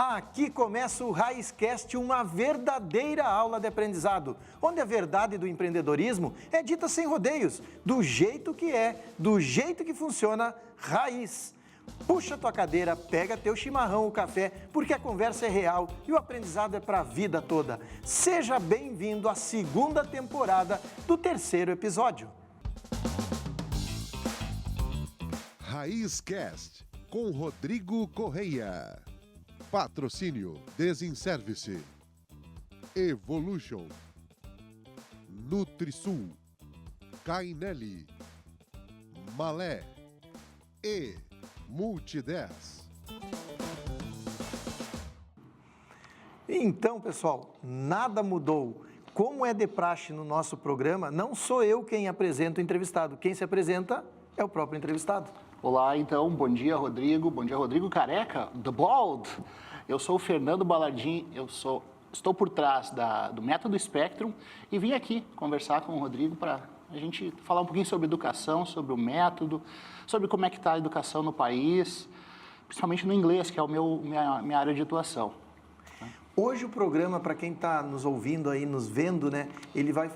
Aqui começa o Raizcast, uma verdadeira aula de aprendizado, onde a verdade do empreendedorismo é dita sem rodeios, do jeito que é, do jeito que funciona, raiz. Puxa tua cadeira, pega teu chimarrão ou café, porque a conversa é real e o aprendizado é para a vida toda. Seja bem-vindo à segunda temporada do terceiro episódio. Raizcast, com Rodrigo Correia. Patrocínio Desinservice, Evolution, Nutrisul, Cainelli, Malé e Multi10. Então, pessoal, nada mudou. Como é de praxe no nosso programa, não sou eu quem apresenta o entrevistado. Quem se apresenta é o próprio entrevistado. Olá, então, bom dia, Rodrigo Careca, The Bald. Eu sou o Fernando Balardim, estou por trás do Método Spectrum e vim aqui conversar com o Rodrigo para a gente falar um pouquinho sobre educação, sobre o método, sobre como é que está a educação no país, principalmente no inglês, que é minha área de atuação. Hoje o programa, para quem está nos ouvindo aí, nos vendo, né,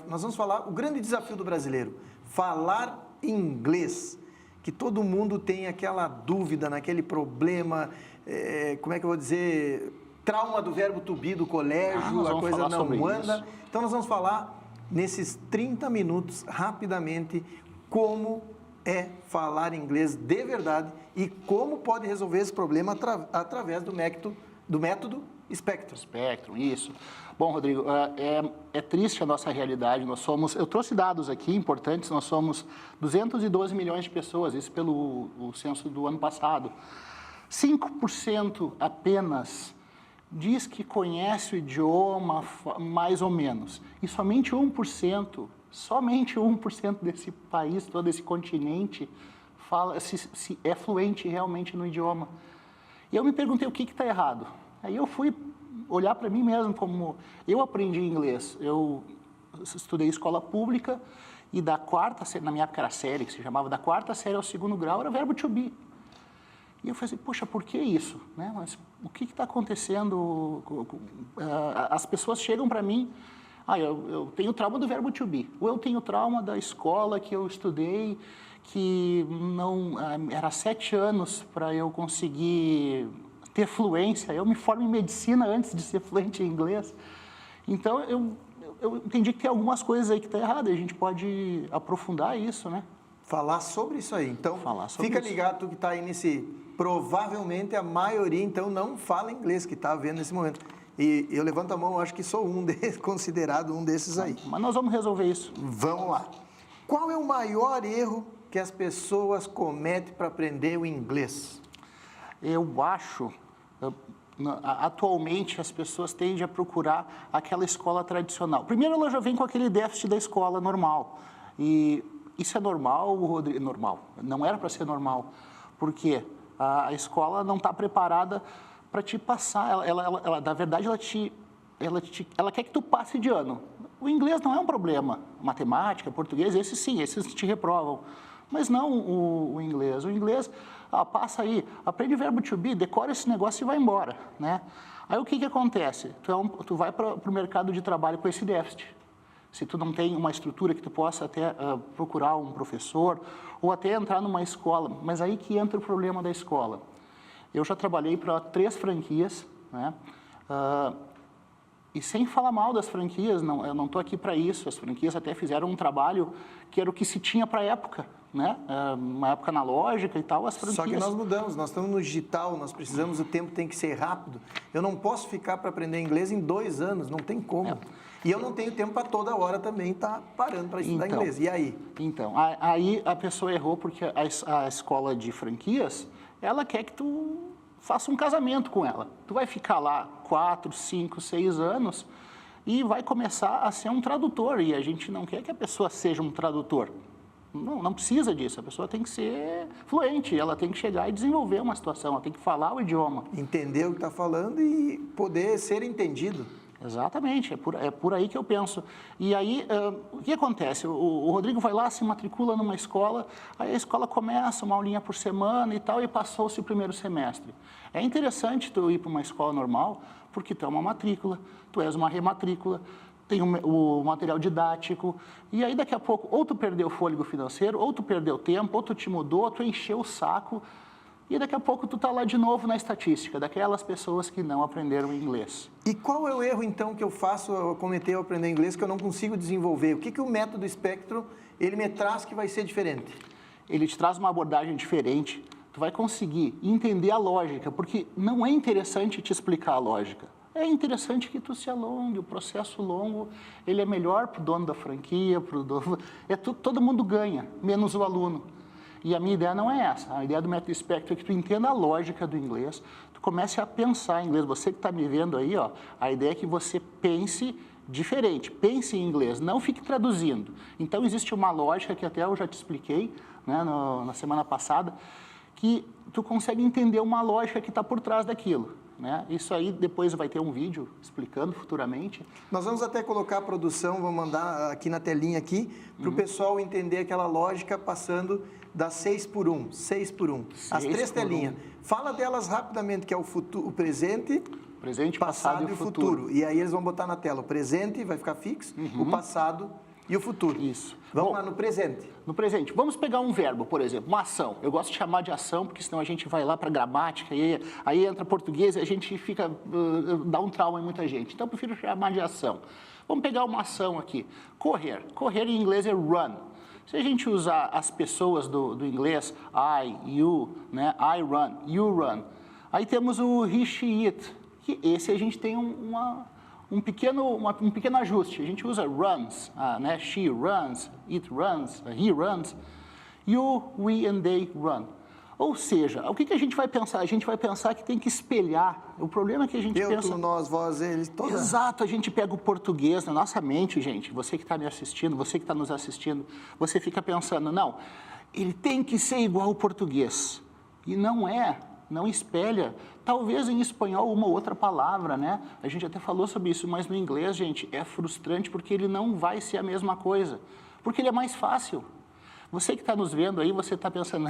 nós vamos falar o grande desafio do brasileiro, falar inglês. Que todo mundo tem aquela dúvida, naquele problema, como é que eu vou dizer, trauma do verbo to be do colégio, a coisa não anda. Isso. Então nós vamos falar nesses 30 minutos, rapidamente, como é falar inglês de verdade e como pode resolver esse problema através do método Spectrum. Spectrum, isso. Bom, Rodrigo, é triste a nossa realidade. Eu trouxe dados aqui importantes, nós somos 212 milhões de pessoas, isso pelo censo do ano passado. 5% apenas diz que conhece o idioma mais ou menos. E somente 1% desse país, todo esse continente, se é fluente realmente no idioma. E eu me perguntei o que está errado. Aí eu fui olhar para mim mesmo, como eu aprendi inglês. Eu estudei escola pública e da quarta série, na minha época era série, que se chamava da quarta série ao segundo grau, era verbo to be. E eu falei assim, poxa, por que isso? Né? Mas o que está acontecendo? As pessoas chegam para mim, eu tenho trauma do verbo to be, ou eu tenho trauma da escola que eu estudei, que não era 7 anos para eu conseguir ter fluência. Eu me formo em medicina antes de ser fluente em inglês. Então, eu entendi que tem algumas coisas aí que estão erradas. A gente pode aprofundar isso, né? Falar sobre isso aí. Então, fica ligado, tu que está aí provavelmente a maioria, então, não fala inglês, que está vendo nesse momento. E eu levanto a mão, eu acho que sou considerado um desses aí. Mas nós vamos resolver isso. Vamos lá. Qual é o maior erro que as pessoas cometem para aprender o inglês? Eu acho, atualmente, as pessoas tendem a procurar aquela escola tradicional. Primeiro, ela já vem com aquele déficit da escola normal. E isso é normal, Rodrigo? Normal. Não era para ser normal. Porque a escola não está preparada para te passar. Ela, na verdade, ela quer que tu passe de ano. O inglês não é um problema. Matemática, português, esses sim, esses te reprovam. Mas não o inglês. O inglês, passa aí, aprende verbo to be, decora esse negócio e vai embora, né? Aí o que acontece? Tu vai para o mercado de trabalho com esse déficit. Se tu não tem uma estrutura que tu possa até procurar um professor ou até entrar numa escola, mas aí que entra o problema da escola. Eu já trabalhei para 3 franquias, né? E sem falar mal das franquias, eu não estou aqui para isso. As franquias até fizeram um trabalho que era o que se tinha para a época, né? Uma época analógica e tal, as franquias... Só que nós mudamos, nós estamos no digital, nós precisamos, o tempo tem que ser rápido. Eu não posso ficar para aprender inglês em 2 anos, não tem como. E eu não tenho tempo para toda hora também estar parando para estudar inglês. E aí? Então, aí a pessoa errou porque a escola de franquias, ela quer que tu faça um casamento com ela. Tu vai ficar lá 4, 5, 6 anos e vai começar a ser um tradutor. E a gente não quer que a pessoa seja um tradutor. Não precisa disso. A pessoa tem que ser fluente. Ela tem que chegar e desenvolver uma situação. Ela tem que falar o idioma. Entender o que está falando e poder ser entendido. Exatamente, é por aí que eu penso. E aí, o que acontece? O Rodrigo vai lá, se matricula numa escola, aí a escola começa uma aulinha por semana e tal, e passou-se o primeiro semestre. É interessante tu ir para uma escola normal, porque tu é uma matrícula, tu és uma rematrícula, tem o material didático, e aí daqui a pouco, ou tu perdeu o fôlego financeiro, ou tu perdeu tempo, ou tu te mudou, ou tu encheu o saco, e daqui a pouco tu está lá de novo na estatística, daquelas pessoas que não aprenderam inglês. E qual é o erro, então, que eu faço ao cometer ao aprender inglês que eu não consigo desenvolver? O que o método Espectro, ele me traz que vai ser diferente? Ele te traz uma abordagem diferente, tu vai conseguir entender a lógica, porque não é interessante te explicar a lógica. É interessante que tu se alongue, o processo longo, ele é melhor para o dono da franquia, todo mundo ganha, menos o aluno. E a minha ideia não é essa, a ideia do método Espectro é que tu entenda a lógica do inglês, tu comece a pensar em inglês. Você que está me vendo aí, ó, a ideia é que você pense diferente, pense em inglês, não fique traduzindo. Então, existe uma lógica que até eu já te expliquei, né, na semana passada, que tu consegue entender uma lógica que está por trás daquilo. Né? Isso aí depois vai ter um vídeo explicando futuramente. Nós vamos até colocar a produção, vamos mandar aqui na telinha aqui, para o pessoal entender aquela lógica passando das 6 por 1, 6 por 1. As 3 telinhas. Fala delas rapidamente, que é o futuro, o presente, passado e o futuro. E aí eles vão botar na tela o presente, vai ficar fixo, o passado e o futuro. Isso. Vamos lá no presente. No presente. Vamos pegar um verbo, por exemplo, uma ação. Eu gosto de chamar de ação, porque senão a gente vai lá para gramática, e aí entra português e a gente fica, dá um trauma em muita gente. Então, eu prefiro chamar de ação. Vamos pegar uma ação aqui. Correr. Correr em inglês é run. Se a gente usar as pessoas do inglês, I, you, né? I run, you run. Aí temos o he, she, it. Que esse a gente tem um pequeno ajuste. A gente usa runs, né? She runs, it runs, he runs. You, we and they run. Ou seja, o que a gente vai pensar? A gente vai pensar que tem que espelhar. O problema é que a gente pensa... tu, nós, vós, eles, toda... Exato, a gente pega o português na nossa mente, gente. Você que está me assistindo, você que está nos assistindo, você fica pensando, não, ele tem que ser igual ao português. E não é, não espelha. Talvez em espanhol uma outra palavra, né? A gente até falou sobre isso, mas no inglês, gente, é frustrante porque ele não vai ser a mesma coisa. Porque ele é mais fácil. Você que está nos vendo aí, você está pensando,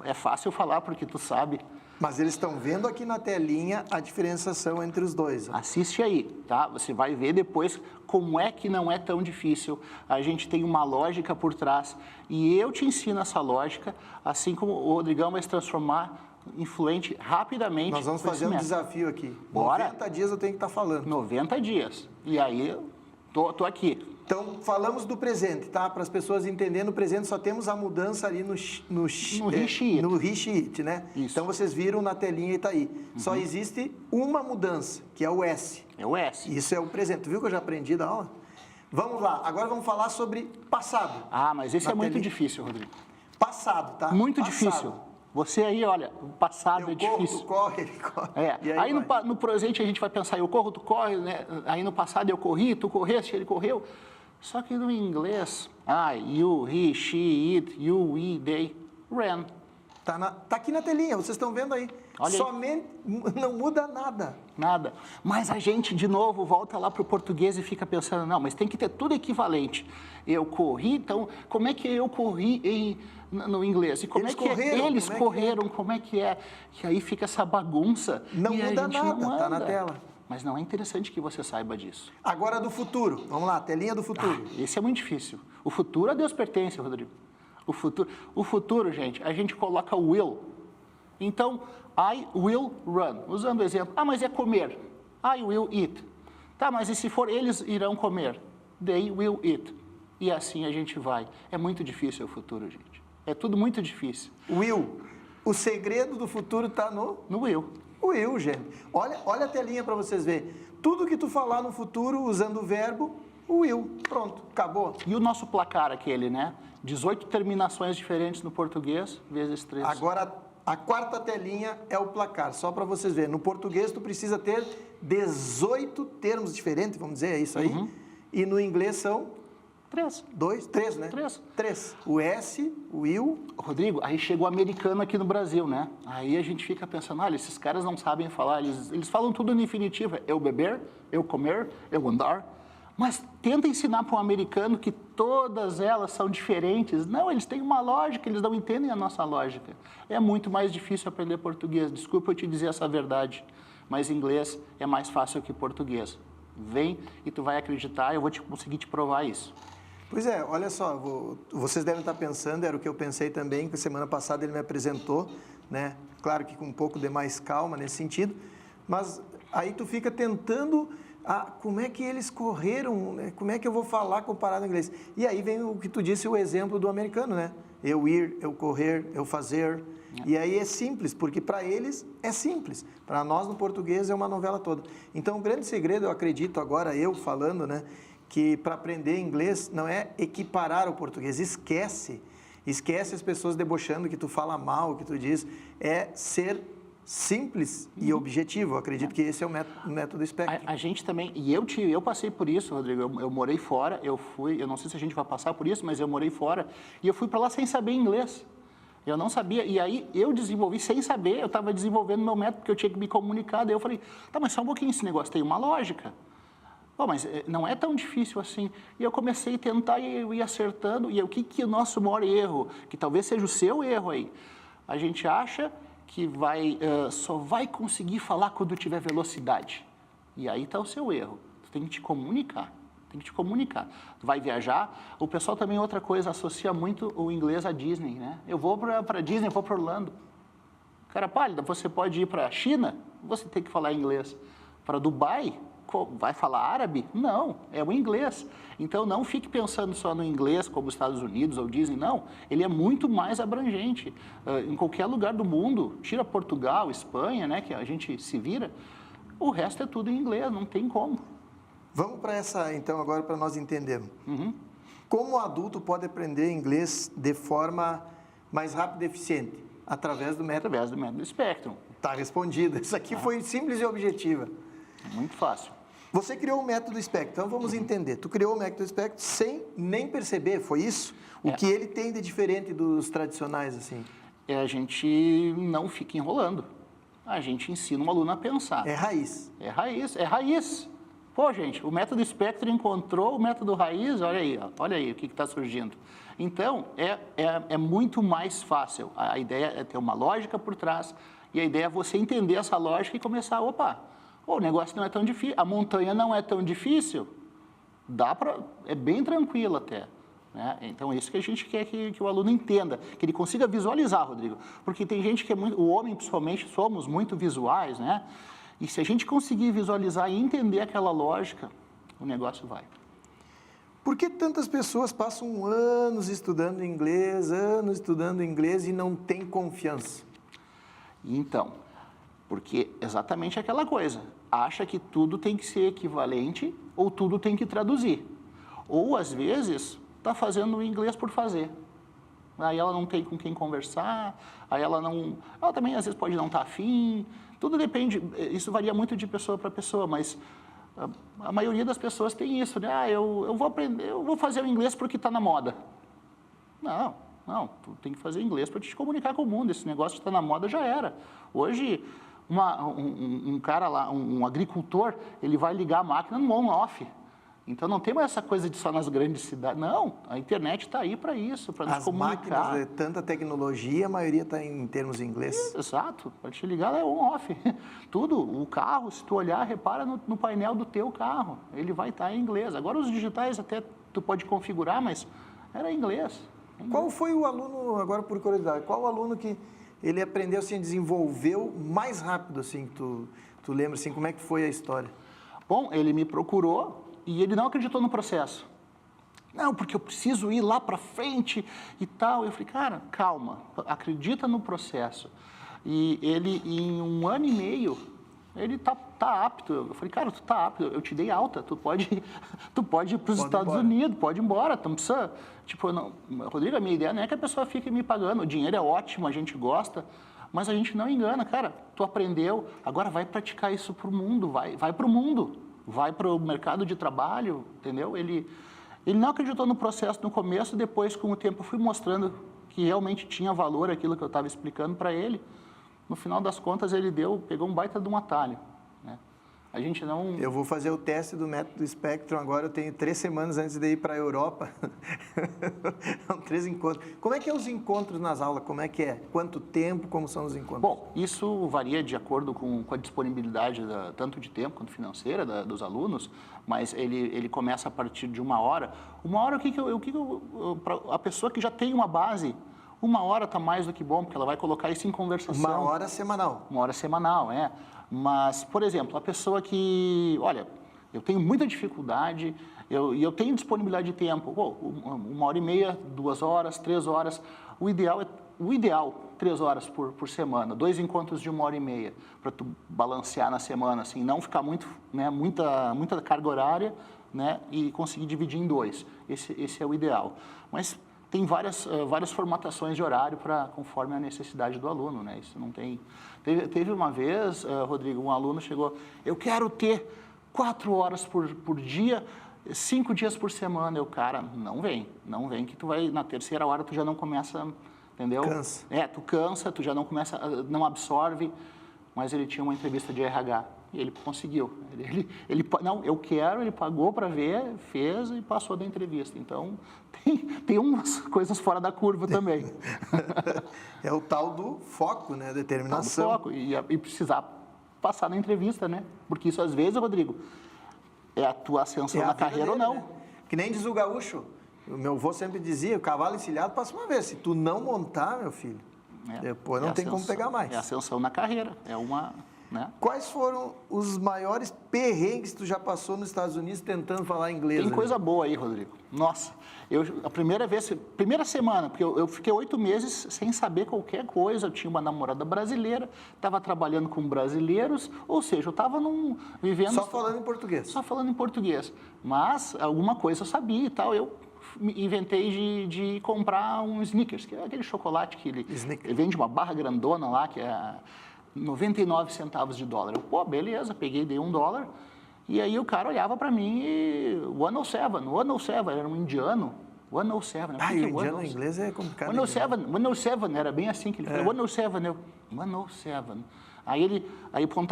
é fácil falar porque tu sabe. Mas eles estão vendo aqui na telinha a diferenciação entre os dois. Ó. Assiste aí, tá? Você vai ver depois como é que não é tão difícil. A gente tem uma lógica por trás e eu te ensino essa lógica, assim como o Rodrigão vai se transformar influente rapidamente. Nós vamos fazer um desafio aqui. Bora. 90 dias eu tenho que estar falando. 90 dias. E aí, tô aqui. Então, falamos do presente, tá? Para as pessoas entenderem, no presente só temos a mudança ali no he, she, it, né? Isso. Então, vocês viram na telinha e tá aí. Só existe uma mudança, que é o S. É o S. Isso é o presente. Tu viu que eu já aprendi da aula? Vamos lá. Agora vamos falar sobre passado. Mas esse é muito difícil, Rodrigo. Passado, tá? Muito passado. Difícil. Você aí, olha, o passado é difícil. Tu corre, ele corre. Aí no presente a gente vai pensar, eu corro, tu corre, né? Aí no passado eu corri, tu correste, ele correu. Só que no inglês, you, he, she, it, you, we, they, ran. Tá aqui na telinha, vocês estão vendo aí. Olha somente, não muda nada. Nada. Mas a gente, de novo, volta lá para o português e fica pensando, não, mas tem que ter tudo equivalente. Eu corri, então, como é que eu corri no inglês? E como eles é que correram, eles correram, como é que é? Que aí fica essa bagunça. Não e muda a gente nada, não tá na tela. Mas não é interessante que você saiba disso. Agora do futuro. Vamos lá, telinha do futuro. Esse é muito difícil. O futuro a Deus pertence, Rodrigo. O futuro, gente, a gente coloca will. Então, I will run. Usando o exemplo, mas é comer. I will eat. Tá, mas e se for eles irão comer? They will eat. E assim a gente vai. É muito difícil o futuro, gente. É tudo muito difícil. Will. O segredo do futuro está no will. Will, gente. Olha a telinha para vocês verem. Tudo que tu falar no futuro usando o verbo, will. Pronto, acabou. E o nosso placar aquele, né? 18 terminações diferentes no português, vezes 3. Agora, a quarta telinha é o placar, só para vocês verem. No português, tu precisa ter 18 termos diferentes, vamos dizer, é isso aí. E no inglês são 3. 2, 3, né? 3. 3. O S, o will. Rodrigo, aí chegou o americano aqui no Brasil, né? Aí a gente fica pensando, olha, esses caras não sabem falar, eles falam tudo no infinitivo. Eu beber, eu comer, eu andar. Mas tenta ensinar para um americano que todas elas são diferentes. Não, eles têm uma lógica, eles não entendem a nossa lógica. É muito mais difícil aprender português. Desculpa eu te dizer essa verdade, mas inglês é mais fácil que português. Vem e tu vai acreditar, eu vou conseguir te provar isso. Pois é, olha só, vocês devem estar pensando, era o que eu pensei também, que semana passada ele me apresentou, né? Claro que com um pouco de mais calma nesse sentido, mas aí tu fica tentando, como é que eles correram, né? Como é que eu vou falar comparado ao inglês? E aí vem o que tu disse, o exemplo do americano, né? Eu ir, eu correr, eu fazer. E aí é simples, porque para eles é simples. Para nós, no português, é uma novela toda. Então, o grande segredo, eu acredito agora, eu falando, né? Que para aprender inglês não é equiparar o português, esquece as pessoas debochando que tu fala mal, que tu diz, é ser simples e objetivo. Eu acredito que esse é o método Spectrum. A gente também, e eu passei por isso, Rodrigo, eu morei fora, eu não sei se a gente vai passar por isso, mas eu morei fora, e eu fui para lá sem saber inglês. Eu não sabia, e aí eu desenvolvi sem saber, eu estava desenvolvendo meu método, porque eu tinha que me comunicar, daí eu falei, tá, mas só um pouquinho, esse negócio tem uma lógica. Pô, mas não é tão difícil assim. E eu comecei a tentar e eu ia acertando. E o que é o nosso maior erro? Que talvez seja o seu erro aí. A gente acha que só vai conseguir falar quando tiver velocidade. E aí está o seu erro. Tu tem que te comunicar. Tu vai viajar. O pessoal também, outra coisa, associa muito o inglês à Disney, né? Eu vou para Disney, vou para Orlando. Cara pálida, você pode ir para a China, você tem que falar inglês. Para Dubai, vai falar árabe? Não, é o inglês. Então, não fique pensando só no inglês, como os Estados Unidos ou Disney, não. Ele é muito mais abrangente. Em qualquer lugar do mundo, tira Portugal, Espanha, né, que a gente se vira, o resto é tudo em inglês, não tem como. Vamos para essa, então, agora para nós entendermos. Uhum. Como o adulto pode aprender inglês de forma mais rápida e eficiente? Através do método Spectrum. Está respondido. Isso aqui foi simples e objetiva. Muito fácil. Você criou o método Spectrum, então vamos entender. Tu criou o método Spectrum sem nem perceber, foi isso? O que ele tem de diferente dos tradicionais, assim? A gente não fica enrolando. A gente ensina um aluno a pensar. É raiz. É raiz. Pô, gente, o método Spectrum encontrou o método raiz, olha aí o que está surgindo. Então, é muito mais fácil. A ideia é ter uma lógica por trás, e a ideia é você entender essa lógica e começar, o negócio não é tão difícil, a montanha não é tão difícil, é bem tranquilo até. Né? Então, é isso que a gente quer que o aluno entenda, que ele consiga visualizar, Rodrigo. Porque tem gente que o homem, principalmente, somos muito visuais, né? E se a gente conseguir visualizar e entender aquela lógica, o negócio vai. Por que tantas pessoas passam anos estudando inglês e não têm confiança? Então, porque exatamente aquela coisa. Acha que tudo tem que ser equivalente ou tudo tem que traduzir. Ou, às vezes, está fazendo o inglês por fazer. Aí ela não tem com quem conversar, ela também, às vezes, pode não estar afim. Tudo depende, isso varia muito de pessoa para pessoa, mas a maioria das pessoas tem isso, né? Eu vou aprender, eu vou fazer o inglês porque está na moda. Não, tu tem que fazer inglês para te comunicar com o mundo. Esse negócio que está na moda já era. Hoje, um cara lá, um agricultor, ele vai ligar a máquina no on-off. Então, não tem mais essa coisa de só nas grandes cidades. Não, a internet está aí para isso, para nos comunicar. As máquinas, tanta tecnologia, a maioria está em termos em inglês. Exato, para te ligar é on-off. Tudo, o carro, se tu olhar, repara no painel do teu carro, ele vai estar em inglês. Agora, os digitais até tu pode configurar, mas era em inglês. Qual foi o aluno, agora por curiosidade, qual o aluno que ele aprendeu, assim, desenvolveu mais rápido, assim, que tu lembra, assim, como é que foi a história? Bom, ele me procurou e ele não acreditou no processo. Não, porque eu preciso ir lá para frente e tal. Eu falei, cara, calma, acredita no processo. E ele, em 1 ano e meio, ele tá apto. Eu falei, cara, tu tá apto, eu te dei alta, tu pode ir para os Estados Unidos, pode ir embora, tu não precisa... Tipo, não, Rodrigo, a minha ideia não é que a pessoa fique me pagando, o dinheiro é ótimo, a gente gosta, mas a gente não engana, cara, tu aprendeu, agora vai praticar isso para o mundo, vai para o mundo, vai para o mercado de trabalho, entendeu? Ele não acreditou no processo no começo, depois, com o tempo, eu fui mostrando que realmente tinha valor aquilo que eu estava explicando para ele. No final das contas, ele pegou um baita de um atalho, né? A gente não... Eu vou fazer o teste do método Spectrum agora, eu tenho 3 semanas antes de ir para a Europa. São 3 encontros. Como é que é os encontros nas aulas? Como é que é? Quanto tempo? Como são os encontros? Bom, isso varia de acordo com a disponibilidade, tanto de tempo quanto financeira dos alunos, mas ele começa a partir de 1 hora. 1 hora, a pessoa que já tem uma base, 1 hora está mais do que bom, porque ela vai colocar isso em conversação. 1 hora semanal. 1 hora semanal, é. Mas, por exemplo, a pessoa que, olha, eu tenho muita dificuldade, eu tenho disponibilidade de tempo, 1h30, 2 horas, 3 horas, o ideal 3 horas por semana, 2 encontros de 1h30, para tu balancear na semana, assim, não ficar muita carga horária, né, e conseguir dividir em 2. Esse é o ideal. Mas tem várias formatações de horário conforme a necessidade do aluno, né? Isso não tem... Teve uma vez, Rodrigo, um aluno chegou, eu quero ter 4 horas por dia, 5 dias por semana. Cara, não vem, que tu vai, na 3ª hora tu já não começa, entendeu? Cansa. Tu cansa, tu já não começa, não absorve, mas ele tinha uma entrevista de RH. E ele conseguiu. Não, eu quero, ele pagou para ver, fez e passou da entrevista. Então, tem umas coisas fora da curva também. É o tal do foco, né? Determinação. O foco e precisar passar na entrevista, né? Porque isso, às vezes, Rodrigo, é a tua ascensão na carreira dele, ou não. Né? Que nem diz o gaúcho. O meu avô sempre dizia, o cavalo encilhado passa uma vez. Se tu não montar, meu filho, depois não tem como pegar mais. É ascensão na carreira. É uma... Né? Quais foram os maiores perrengues que tu já passou nos Estados Unidos tentando falar inglês? Tem coisa boa aí, Rodrigo. Nossa, a primeira semana, porque eu fiquei 8 meses sem saber qualquer coisa, eu tinha uma namorada brasileira, estava trabalhando com brasileiros, ou seja, eu estava vivendo... Só falando em português? Só falando em português, mas alguma coisa eu sabia e tal, eu inventei de comprar um Snickers, que é aquele chocolate que ele vende uma barra grandona lá, que é 99 centavos de dólar. Eu, beleza, peguei, dei $1, e aí o cara olhava para mim e 107, era um indiano, 107. O indiano em inglês é complicado. 107, era bem assim que ele falou, 107, eu, 107. Aí ele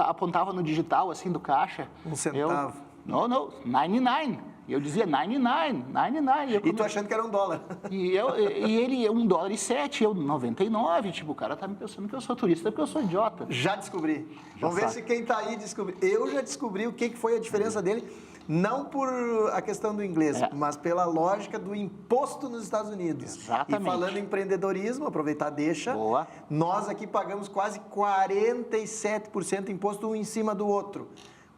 apontava no digital, assim, do caixa. 1 centavo. Não, 99. E eu dizia 99. E tu achando que era $1. E ele, $1,07, eu 99. Tipo, o cara tá me pensando que eu sou turista porque eu sou idiota. Já descobri. Vamos ver se quem tá aí descobriu. Eu já descobri o que foi a diferença dele, não por a questão do inglês, mas pela lógica do imposto nos Estados Unidos. Exatamente. E falando em empreendedorismo, aproveitar, deixa. Boa. Nós aqui pagamos quase 47% de imposto um em cima do outro.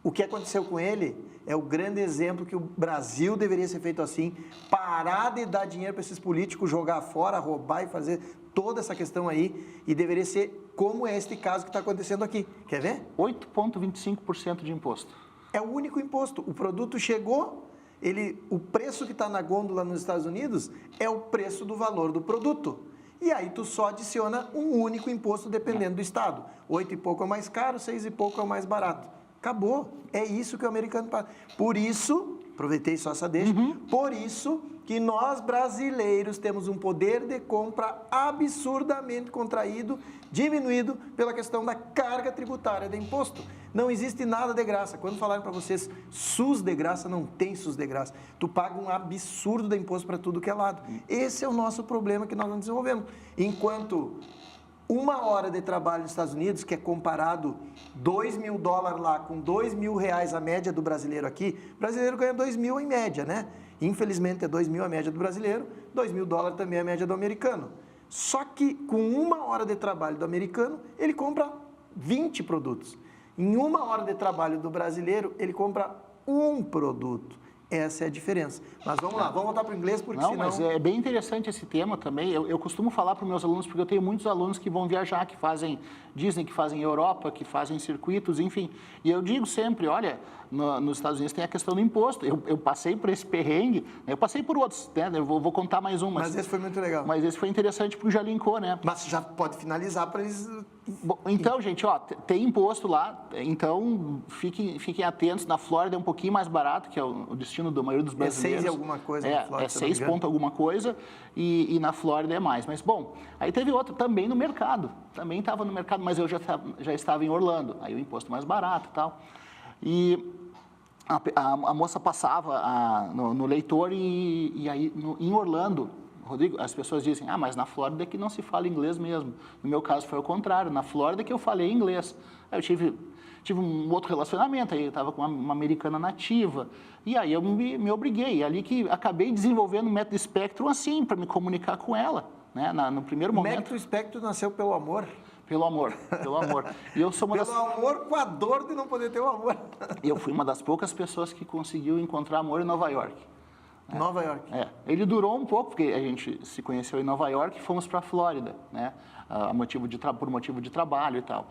O que aconteceu com ele é o grande exemplo que o Brasil deveria ser feito assim, parar de dar dinheiro para esses políticos, jogar fora, roubar e fazer toda essa questão aí, e deveria ser como é este caso que está acontecendo aqui. Quer ver? 8,25% de imposto. É o único imposto. O produto chegou, o preço que está na gôndola nos Estados Unidos é o preço do valor do produto. E aí tu só adiciona um único imposto dependendo do estado. 8 e pouco é o mais caro, 6 e pouco é o mais barato. Acabou. É isso que o americano faz. Por isso, aproveitei só essa deixa, por isso que nós brasileiros temos um poder de compra absurdamente contraído, diminuído pela questão da carga tributária de imposto. Não existe nada de graça. Quando falaram para vocês SUS de graça, não tem SUS de graça. Tu paga um absurdo de imposto para tudo que é lado. Esse é o nosso problema que nós não desenvolvemos. Enquanto 1 hora de trabalho nos Estados Unidos, que é comparado $2.000 lá com R$2.000 a média do brasileiro aqui, o brasileiro ganha 2.000 em média, né? Infelizmente é 2.000 a média do brasileiro, $2.000 também é a média do americano. Só que com 1 hora de trabalho do americano, ele compra 20 produtos. Em 1 hora de trabalho do brasileiro, ele compra um produto. Essa é a diferença. Mas vamos lá, vamos voltar para o inglês, porque senão... Mas é bem interessante esse tema também. Eu costumo falar para os meus alunos, porque eu tenho muitos alunos que vão viajar, que fazem Disney, que fazem Europa, que fazem circuitos, enfim. E eu digo sempre, olha, nos Estados Unidos tem a questão do imposto. Eu passei por esse perrengue, eu passei por outros, né? Eu vou contar mais um. Mas esse foi muito legal. Mas esse foi interessante porque já linkou, né? Mas já pode finalizar para eles... Bom, então, gente, ó, tem imposto lá, então fiquem atentos. Na Flórida é um pouquinho mais barato, que é o destino da maioria dos brasileiros. É 6 e alguma coisa na Flórida. É 6 ponto alguma coisa e na Flórida é mais. Mas, bom, aí teve outro também no mercado. Também estava no mercado, mas eu já estava em Orlando. Aí o imposto mais barato e tal. E a moça passava no leitor e aí em Orlando, Rodrigo, as pessoas dizem, mas na Flórida é que não se fala inglês mesmo. No meu caso foi o contrário, na Flórida é que eu falei inglês. Aí eu tive um outro relacionamento, aí eu estava com uma americana nativa, e aí eu me obriguei, ali que acabei desenvolvendo o método Spectrum assim, para me comunicar com ela, né? No primeiro momento. O método Spectrum nasceu pelo amor? Pelo amor. E eu sou pelo amor com a dor de não poder ter o amor. Eu fui uma das poucas pessoas que conseguiu encontrar amor em Nova York. Nova York. Ele durou um pouco, porque a gente se conheceu em Nova York e fomos para a Flórida, né? Por motivo de trabalho e tal.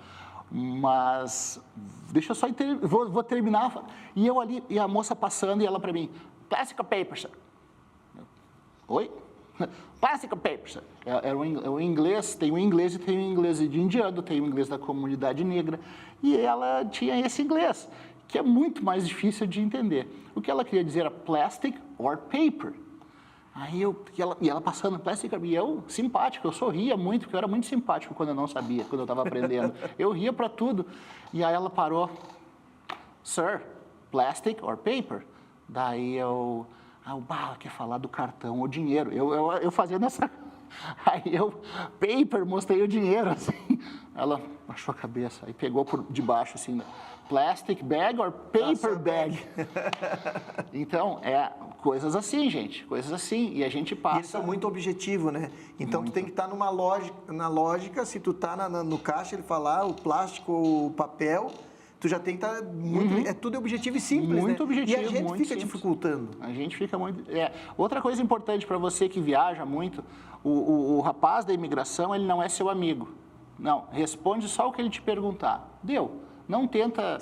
Mas, deixa eu só vou terminar. E eu ali, e a moça passando, e ela para mim, Plastic Paper, sir. Oi? Plastic Paper, sir. O inglês, tem o inglês e tem o inglês de indiano, tem o inglês da comunidade negra. E ela tinha esse inglês, que é muito mais difícil de entender. O que ela queria dizer era plastic or paper. Aí ela passando plastic, e eu, simpático, eu sorria muito, porque eu era muito simpático quando eu não sabia, quando eu estava aprendendo. Eu ria para tudo. E aí ela parou, sir, plastic or paper? Daí ela quer falar do cartão ou dinheiro. Eu fazendo essa... Aí paper, mostrei o dinheiro, assim. Ela baixou a cabeça, aí pegou por debaixo, assim, plastic bag or paper bag? Então, coisas assim, gente, coisas assim, e a gente passa... E eles são muito objetivos, né? Então, tu tem que estar na lógica, se tu tá no caixa, ele falar o plástico ou o papel, tu já tem que estar muito... É tudo objetivo e simples, muito né? objetivo, e a gente muito fica simples. dificultando. A gente fica muito... Outra coisa importante para você que viaja muito, o rapaz da imigração, ele não é seu amigo. Não, responde só o que ele te perguntar. Deu. Não tenta...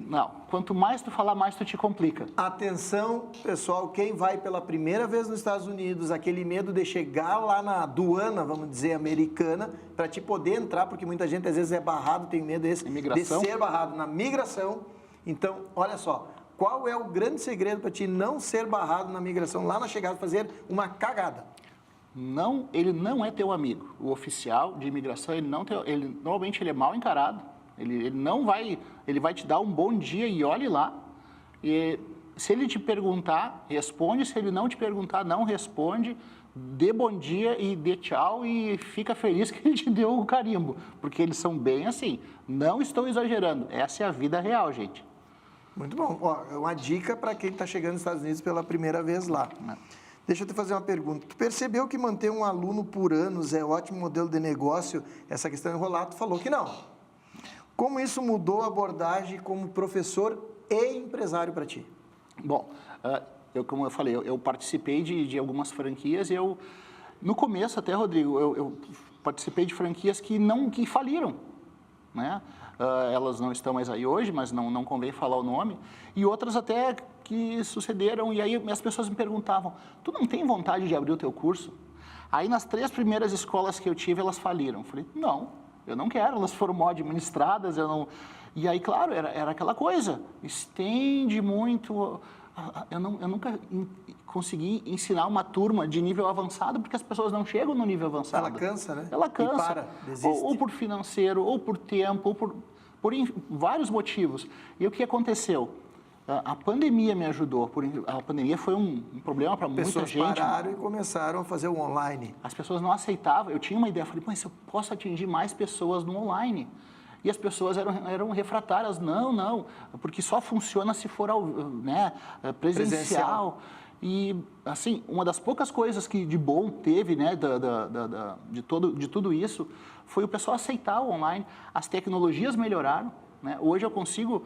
Não, quanto mais tu falar, mais tu te complica. Atenção, pessoal, quem vai pela primeira vez nos Estados Unidos, aquele medo de chegar lá na aduana, vamos dizer, americana, para te poder entrar, porque muita gente às vezes é barrado, tem medo de ser barrado na migração. Então, olha só, qual é o grande segredo para ti não ser barrado na migração, lá na chegada, fazer uma cagada? Não, ele não é teu amigo. O oficial de imigração, normalmente ele é mal encarado. Ele não vai, ele vai te dar um bom dia e olhe lá. E se ele te perguntar, responde. Se ele não te perguntar, não responde. Dê bom dia e dê tchau e fica feliz que ele te deu o carimbo. Porque eles são bem assim. Não estou exagerando. Essa é a vida real, gente. Muito bom. Ó, uma dica para quem está chegando nos Estados Unidos pela primeira vez lá. Deixa eu te fazer uma pergunta. Tu percebeu que manter um aluno por anos é ótimo modelo de negócio? Essa questão enrolada, tu falou que não. Como isso mudou a abordagem como professor e empresário para ti? Bom, como eu falei, eu participei de algumas franquias e no começo até, Rodrigo, eu participei de franquias que faliram, né? Elas não estão mais aí hoje, mas não convém falar o nome, e outras até que sucederam, e aí as pessoas me perguntavam, tu não tem vontade de abrir o teu curso? Aí nas 3 primeiras escolas que eu tive, elas faliram. Eu falei, não, eu não quero, elas foram mal administradas, eu não... E aí, claro, era aquela coisa, estende muito... Eu nunca consegui ensinar uma turma de nível avançado porque as pessoas não chegam no nível avançado. Ela cansa, né? Ela cansa. E para, desiste. Ou por financeiro, ou por tempo, ou por vários motivos. E o que aconteceu? A pandemia me ajudou. A pandemia foi um problema para muita gente. Pessoas pararam e começaram a fazer o online. As pessoas não aceitavam. Eu tinha uma ideia, falei, mas eu posso atingir mais pessoas no online. E as pessoas eram refratárias, não, porque só funciona se for presencial. E, assim, uma das poucas coisas que de bom teve, né, de tudo isso, foi o pessoal aceitar o online. As tecnologias melhoraram, né? Hoje eu consigo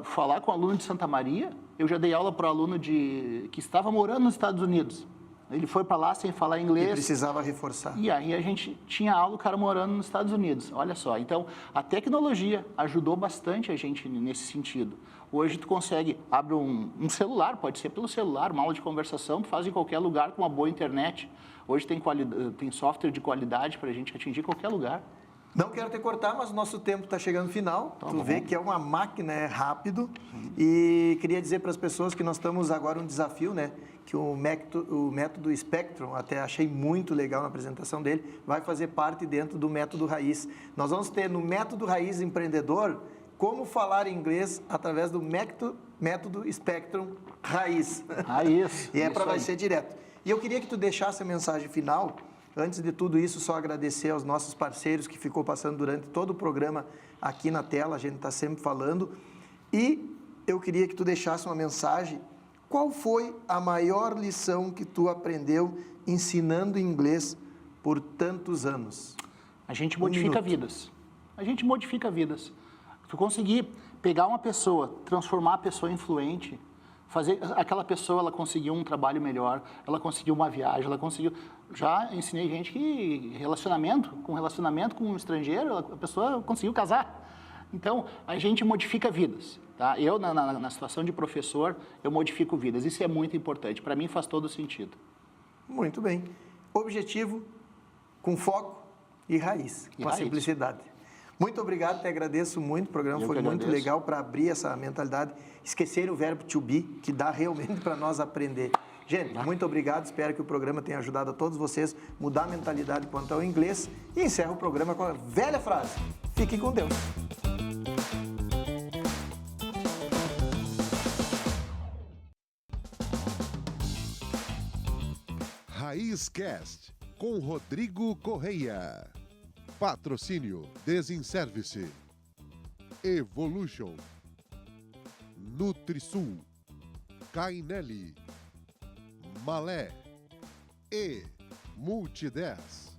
falar com aluno de Santa Maria, eu já dei aula para aluno que estava morando nos Estados Unidos. Ele foi para lá sem falar E inglês. precisava reforçar. E aí a gente tinha aula, o cara morando nos Estados Unidos, olha só. Então, a tecnologia ajudou bastante a gente nesse sentido. Hoje tu consegue, abre um celular, pode ser pelo celular, uma aula de conversação, tu faz em qualquer lugar com uma boa internet. Hoje tem software de qualidade para a gente atingir qualquer lugar. Não quero te cortar, mas o nosso tempo está chegando no final. Tá Tu bom. vê que é uma máquina, é rápido. E queria dizer para as pessoas que nós estamos agora um desafio, né? Que o método Spectrum, até achei muito legal na apresentação dele, vai fazer parte dentro do método Raiz. Nós vamos ter no método Raiz Empreendedor como falar inglês através do método Spectrum Raiz. Raiz, E isso vai aí. ser direto. E eu queria que tu deixasse a mensagem final. Antes de tudo isso, só agradecer aos nossos parceiros que ficou passando durante todo o programa aqui na tela, a gente está sempre falando. E eu queria que tu deixasse uma mensagem. Qual foi a maior lição que tu aprendeu ensinando inglês por tantos anos? A gente modifica minuto. vidas. A gente modifica vidas. Tu conseguir pegar uma pessoa, transformar a pessoa em fluente, fazer aquela pessoa, ela conseguiu um trabalho melhor, ela conseguiu uma viagem, ela conseguiu... Já ensinei gente que relacionamento com um estrangeiro, a pessoa conseguiu casar. Então, a gente modifica vidas. Tá? Eu, na situação de professor, eu modifico vidas. Isso é muito importante. Para mim, faz todo sentido. Muito bem. Objetivo, com foco e raiz, E com a raiz. simplicidade. Muito obrigado, te agradeço muito. O programa Eu foi que muito agradeço. legal para abrir essa mentalidade, esquecer o verbo to be, que dá realmente para nós aprender. Gente, muito obrigado. Espero que o programa tenha ajudado a todos vocês a mudar a mentalidade quanto ao inglês. E encerro o programa com a velha frase: fiquem com Deus. Raiz Cast, com Rodrigo Correia. Patrocínio Desinservice. Evolution. Nutrisul. Cainelli. Malé. E Multi10.